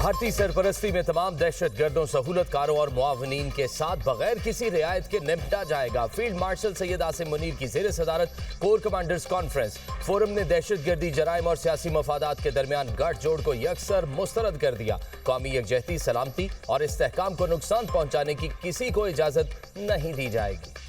بھارتی سرپرستی میں تمام دہشت گردوں سہولت کاروں اور معاونین کے ساتھ بغیر کسی رعایت کے نمٹا جائے گا۔ فیلڈ مارشل سید عاصم منیر کی زیر صدارت کور کمانڈرز کانفرنس فورم نے دہشت گردی جرائم اور سیاسی مفادات کے درمیان گٹھ جوڑ کو یکسر مسترد کر دیا۔ قومی یکجہتی، سلامتی اور استحکام کو نقصان پہنچانے کی کسی کو اجازت نہیں دی جائے گی۔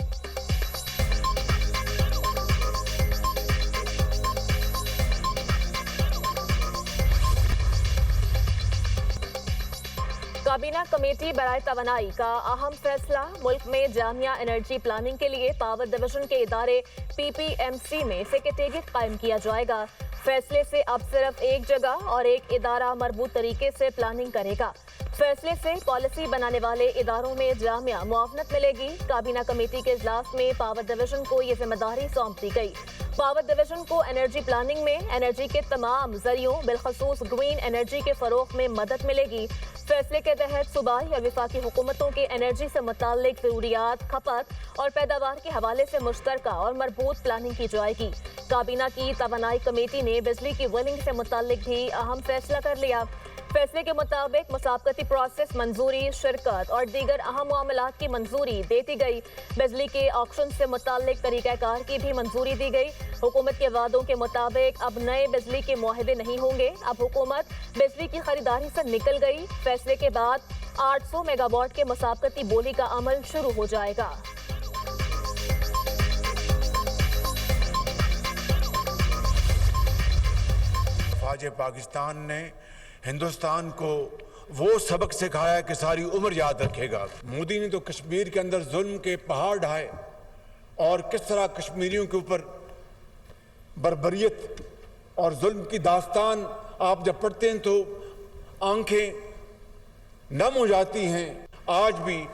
کابینہ کمیٹی برائے توانائی کا اہم فیصلہ، ملک میں جامعہ انرجی پلاننگ کے لیے پاور ڈویژن کے ادارے پی پی ایم سی میں سیکریٹریٹ قائم کیا جائے گا۔ فیصلے سے اب صرف ایک جگہ اور ایک ادارہ مربوط طریقے سے پلاننگ کرے گا۔ فیصلے سے پالیسی بنانے والے اداروں میں جامعہ معاونت ملے گی۔ کابینہ کمیٹی کے اجلاس میں پاور ڈویژن کو یہ ذمہ داری سونپ دی گئی۔ پاور ڈویژن کو انرجی پلاننگ میں انرجی کے تمام ذریعوں بالخصوص گرین انرجی کے فروغ میں مدد ملے گی۔ فیصلے کے تحت صوبائی اور وفاقی حکومتوں کے انرجی سے متعلق ضروریات، کھپت اور پیداوار کے حوالے سے مشترکہ اور مربوط پلاننگ کی جائے گی۔ کابینہ کی توانائی کمیٹی نے بجلی کی ویلنگ سے متعلق بھی اہم فیصلہ کر لیا۔ فیصلے کے مطابق مسابقتی پروسیس منظوری، شرکت اور دیگر اہم معاملات کی منظوری دے دی گئی۔ بجلی کے آکشن سے متعلق طریقہ کار کی بھی منظوری دی گئی۔ حکومت کے وعدوں کے مطابق اب نئے بجلی کے معاہدے نہیں ہوں گے۔ اب حکومت بجلی کی خریداری سے نکل گئی۔ فیصلے کے بعد 800 میگا واٹ کے مسابقتی بولی کا عمل شروع ہو جائے گا۔ فوج پاکستان نے ہندوستان کو وہ سبق سکھایا کہ ساری عمر یاد رکھے گا۔ مودی نے تو کشمیر کے اندر ظلم کے پہاڑ ڈھائے اور کس طرح کشمیریوں کے اوپر بربریت اور ظلم کی داستان آپ جب پڑھتے ہیں تو آنکھیں نم ہو جاتی ہیں۔ آج بھی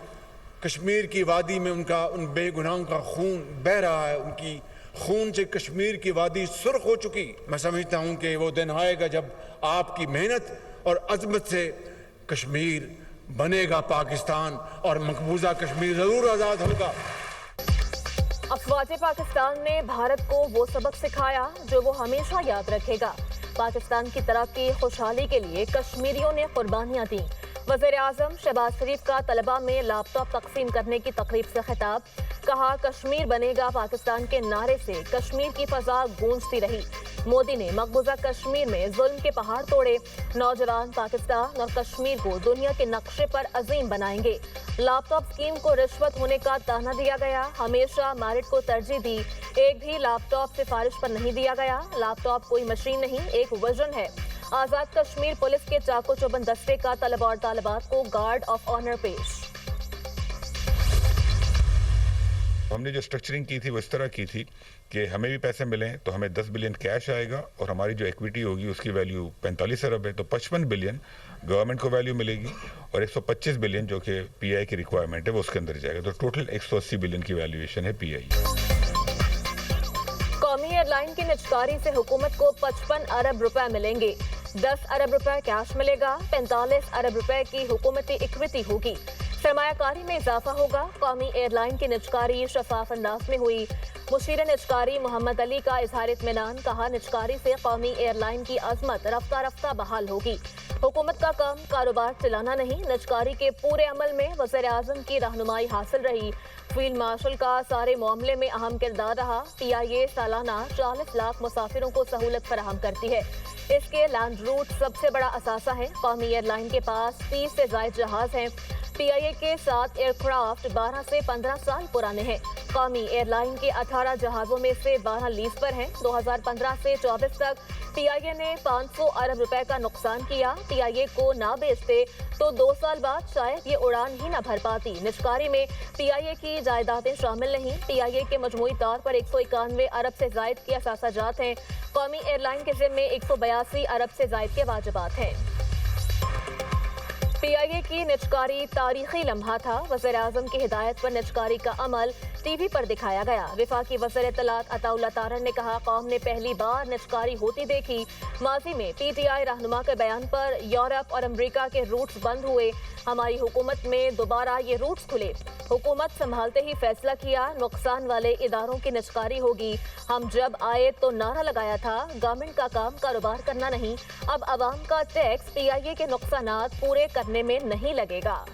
کشمیر کی وادی میں ان بے گناہوں کا خون بہہ رہا ہے، ان کی خون سے کشمیر کی وادی سرخ ہو چکی۔ میں سمجھتا ہوں کہ وہ دن آئے گا جب آپ کی محنت اور عظمت سے کشمیر بنے گا پاکستان، اور مقبوضہ کشمیر ضرور آزاد ہوگا۔ افواج پاکستان نے بھارت کو وہ سبق سکھایا جو وہ ہمیشہ یاد رکھے گا۔ پاکستان کی ترقی، خوشحالی کے لیے کشمیریوں نے قربانیاں دیں۔ وزیر اعظم شہباز شریف کا طلباء میں لیپ ٹاپ تقسیم کرنے کی تقریب سے خطاب، کہا کشمیر بنے گا پاکستان کے نعرے سے کشمیر کی فضا گونجتی رہی۔ مودی نے مقبوضہ کشمیر میں ظلم کے پہاڑ توڑے۔ نوجوان پاکستان اور کشمیر کو دنیا کے نقشے پر عظیم بنائیں گے۔ لیپ ٹاپ اسکیم کو رشوت ہونے کا تانا دیا گیا، ہمیشہ میرٹ کو ترجیح دی۔ ایک بھی لیپ ٹاپ سفارش پر نہیں دیا گیا۔ لیپ ٹاپ کوئی مشین نہیں، ایک ویژن ہے۔ آزاد کشمیر پولیس کے چاقو چوبند دستے کا طلباء اور طالبات کو گارڈ آف آنر پیش۔ ہم نے جو اسٹرکچرنگ کی تھی وہ اس طرح کی تھی کہ ہمیں بھی پیسے ملیں تو ہمیں 10 بلین کیش آئے گا، اور ہماری جو ایکویٹی ہوگی اس کی ویلیو 45 ارب ہے، تو 55 بلین گورنمنٹ کو ویلیو ملے گی، اور 125 بلین جو کہ پی آئی کی ریکوائرمنٹ ہے وہ اس کے اندر جائے گا، تو ٹوٹل 180 بلین کی ویلیویشن ہے پی آئی۔ قومی ایئر لائن کی نجکاری سے حکومت کو 55 ارب روپے ملیں گے۔ 10 ارب روپے کیش ملے گا، 45 ارب روپے کی حکومتی اکویٹی ہوگی۔ سرمایہ کاری میں اضافہ ہوگا۔ قومی ایئر لائن کی نجکاری شفاف انداز میں ہوئی۔ مشیر نجکاری محمد علی کا اظہار اطمینان، کہا نجکاری سے قومی ایئر لائن کی عظمت رفتہ رفتہ بحال ہوگی۔ حکومت کا کام کاروبار چلانا نہیں، نجکاری کے پورے عمل میں وزیر اعظم کی رہنمائی حاصل رہی۔ فیلڈ مارشل کا سارے معاملے میں اہم کردار رہا۔ پی آئی اے سالانہ 40 لاکھ مسافروں کو سہولت فراہم کرتی ہے۔ اس کے لینڈ روٹ سب سے بڑا اثاثہ ہے۔ قومی ایئر لائن کے پاس 30 سے زائد جہاز ہیں۔ پی آئی اے کے 7 ایئر کرافٹ 12 سے 15 سال پرانے ہیں۔ قومی ایئر لائن کے 18 جہازوں میں سے 12 لیز پر ہیں۔ 2015 سے 24 تک پی آئی اے نے 500 ارب روپے کا نقصان کیا۔ پی آئی اے کو نہ بیچتے تو 2 سال بعد شاید یہ اڑان ہی نہ بھر پاتی۔ نجکاری میں پی آئی اے کی جائیدادیں شامل نہیں۔ پی آئی اے کے مجموعی طور پر 191 ارب سے زائد کے اثاثہ جات ہیں۔ قومی ایئر لائن کے ذمے 182 ارب سے زائد کے واجبات ہیں۔ PIA की निचकारी तारीखी लम्हा था। वज़ीर आज़म की हिदायत पर निचकारी का अमल TV पर दिखाया गया। वफाकी वज़ीर इत्तलात अताउल्लाह तारन ने कहा, कौम ने पहली बार निचकारी होती देखी। माजी में PTI रहनुमा के बयान पर यूरोप और अमरीका के रूट्स बंद हुए। हमारी हुकूमत में दोबारा ये रूट्स खुले। हुकूमत संभालते ही फैसला किया, नुकसान वाले इदारों की निचकारी होगी। हम जब आए तो नारा लगाया था, गवर्नमेंट का काम कारोबार करना नहीं। अब आवाम का टैक्स PIA के नुकसानात पूरे करने में नहीं लगेगा।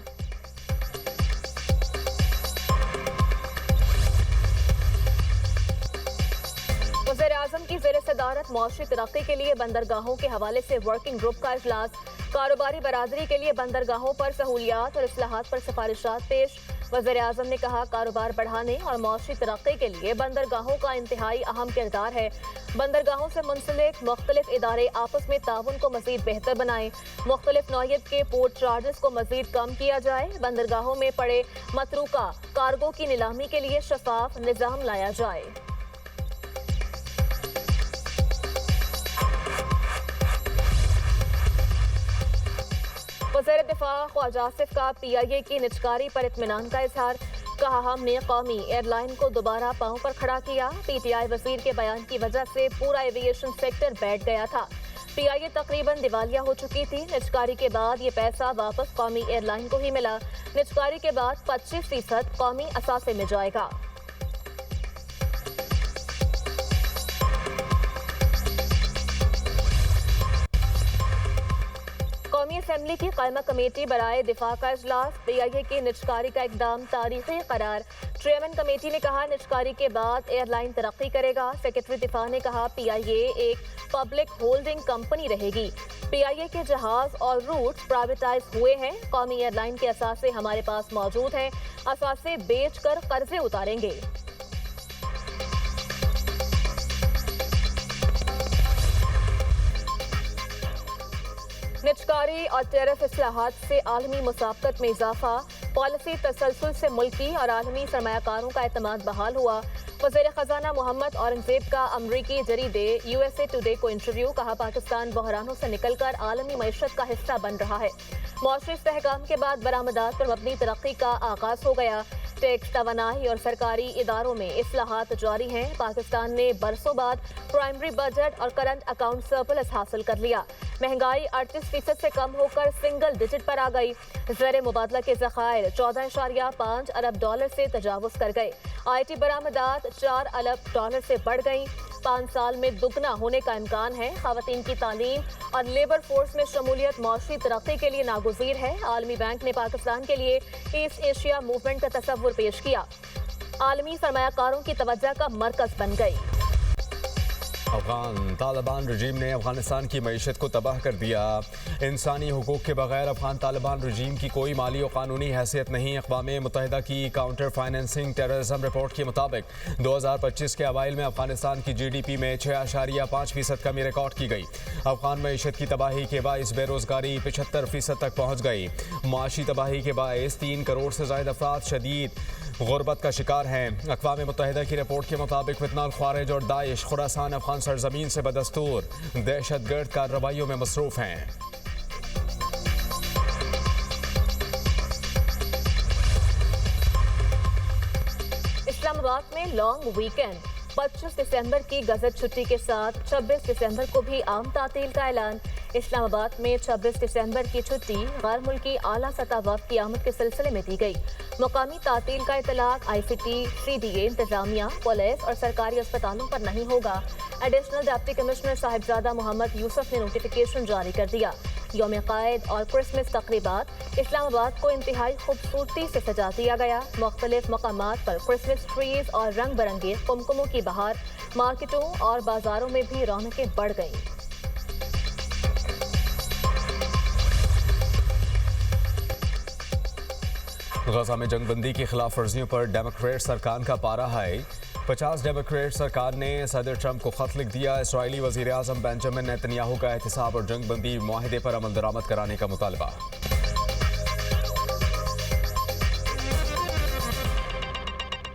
वज़ीर आज़म की ज़ेर सदारत मौशी तरक्की के लिए बंदरगाहों के हवाले से वर्किंग ग्रुप का इजलास। कारोबारी बरादरी के लिए बंदरगाहों पर सहूलियात और इस्लाहात पर सिफारिशात पेश। वज़ीर आज़म ने कहा, कारोबार बढ़ाने और मौशी तरक्की के लिए बंदरगाहों का इंतहाई अहम किरदार है। बंदरगाहों से मुंसलिक मुख्तलिफ इदारे आपस में ताउन को मज़ीद बेहतर बनाएं। मुख्तलिफ नौइयत के पोर्ट चार्जेस को मज़ीद कम किया जाए। बंदरगाहों में पड़े मतरूका कार्गो की नीलामी के लिए शफाफ निज़ाम लाया जाए। वज़ीर दिफा ख्वाजा आसिफ का PIA की निचकारी पर इत्मीनान का इजहार। कहा, हमने कौमी एयरलाइन को दोबारा पांव पर खड़ा किया। PTI वजीर के बयान की वजह से पूरा एविएशन सेक्टर बैठ गया था। PIA तकरीबन दिवालिया हो चुकी थी। निचकारी के बाद ये पैसा वापस कौमी एयरलाइन को ही मिला। निचकारी के बाद 25% कौमी असासे में जाएगा। कौमी असेंबली की कायमा कमेटी बराए दिफा का इजलास। PIA की निचकारी का इकदाम तारीखी करार। चेयरमैन कमेटी ने कहा, निचकारी के बाद एयरलाइन तरक्की करेगा। सेक्रेटरी दिफा ने कहा, PIA एक पब्लिक होल्डिंग कंपनी रहेगी। PIA के जहाज और रूट्स प्राइवेटाइज हुए हैं। कौमी एयरलाइन के असासे हमारे पास मौजूद हैं। असासे बेच कर कर्जे उतारेंगे। निचकारी और टैरिफ इस्लाहात से आलमी मुसाफकत में इजाफा। पॉलिसी तसलसल से मुल्की और आलमी सरमायाकारों का एतमाद बहाल हुआ। वज़ीर खजाना मोहम्मद औरंगजेब का अमरीकी जरीदे USA टुडे को इंटरव्यू। कहा, पाकिस्तान बहरानों से निकलकर आलमी मईशत का हिस्सा बन रहा है। मौसमी इस्तेहकाम के बाद बरामदात पर मबनी तरक्की का आगाज हो गया। टैक्स, तवानाई और सरकारी इदारों में इस्लाहात जारी हैं। पाकिस्तान ने बरसों बाद प्राइमरी बजट और करंट अकाउंट सरप्लस हासिल कर लिया। महंगाई 38% से कम होकर सिंगल डिजिट पर आ गई। ज़र मुबादला के ज़खायर 14.5 अरब डॉलर से तजावुज़ कर गए। IT बरामदात 4 अरब डॉलर से बढ़ गई। 5 साल में दुगना होने का इम्कान है। ख़वातीन की तालीम और लेबर फोर्स में शमूलियत मौशी तरक्की के लिए नागुज़ीर है। आलमी बैंक ने पाकिस्तान के लिए ईस्ट एशिया मूवमेंट का तसव्वुर पेश किया। आलमी सरमायाकारों की तवज्जो का मरकज़ बन गई। अफगान तालिबान रजीम ने अफगानिस्तान की मईशत को तबाह कर दिया। इंसानी हुकूक के बगैर अफगान तालिबान रजीम की कोई माली और कानूनी हैसियत नहीं। अक़वाम मुत्तहिदा की काउंटर फाइनेंसिंग टेररिज्म रिपोर्ट के मुताबिक 2025 के अवाइल में अफगानिस्तान की GDP में 6.5% कमी रिकॉर्ड की गई। अफगान मईशत की तबाही के बायस बेरोजगारी 75% तक पहुँच गई। माशी तबाही के बायस 3 करोड़ से ज़ायद अफराद शदीद गुर्बत का शिकार हैं। अक़वाम मुत्तहिदा की रिपोर्ट के मुताबिक फितना ख्वारिज और दाइश खुरासान अफगान सरजमीन से बदस्तूर दहशतगर्द कार्रवाइयों में मसरूफ़ हैं। इस्लामाबाद में लॉन्ग वीकेंड। 25 दिसंबर की गजट छुट्टी के साथ 26 दिसंबर को भी आम तातील का ऐलान। इस्लामाबाद में 26 दिसंबर की छुट्टी गैर मुल्की आला सतह वफ़द की आमद के सिलसिले में दी गई। मुकामी तातील का इतलाक ICT, CDA, इंतजामिया, पुलिस और सरकारी अस्पतालों पर नहीं होगा। Additional deputy commissioner Sahibzada Muhammad Yusuf ने नोटिफिकेशन जारी कर दिया। यौम क़ायद और क्रिसमस तक़रीबात। इस्लामाबाद को इंतहाई खूबसूरती से सजा दिया गया। मुख्तलिफ मकामात पर क्रिसमस ट्रीज और रंग बिरंगे कुमकुमों की बहार। मार्केटों और बाजारों में भी रौनकें बढ़ गईं। गजा में जंगबंदी की खिलाफ वर्जियों पर डेमोक्रेट सरकार का पारा है। 50 डेमोक्रेट सरकार ने सदर ट्रंप को खत लिख दिया। इसराइली वज़ीर आज़म बेंजामिन नेतन्याहू का एहतसाब और जंगबंदी मुआहदे पर अमल दरामद कराने का मुतालबा।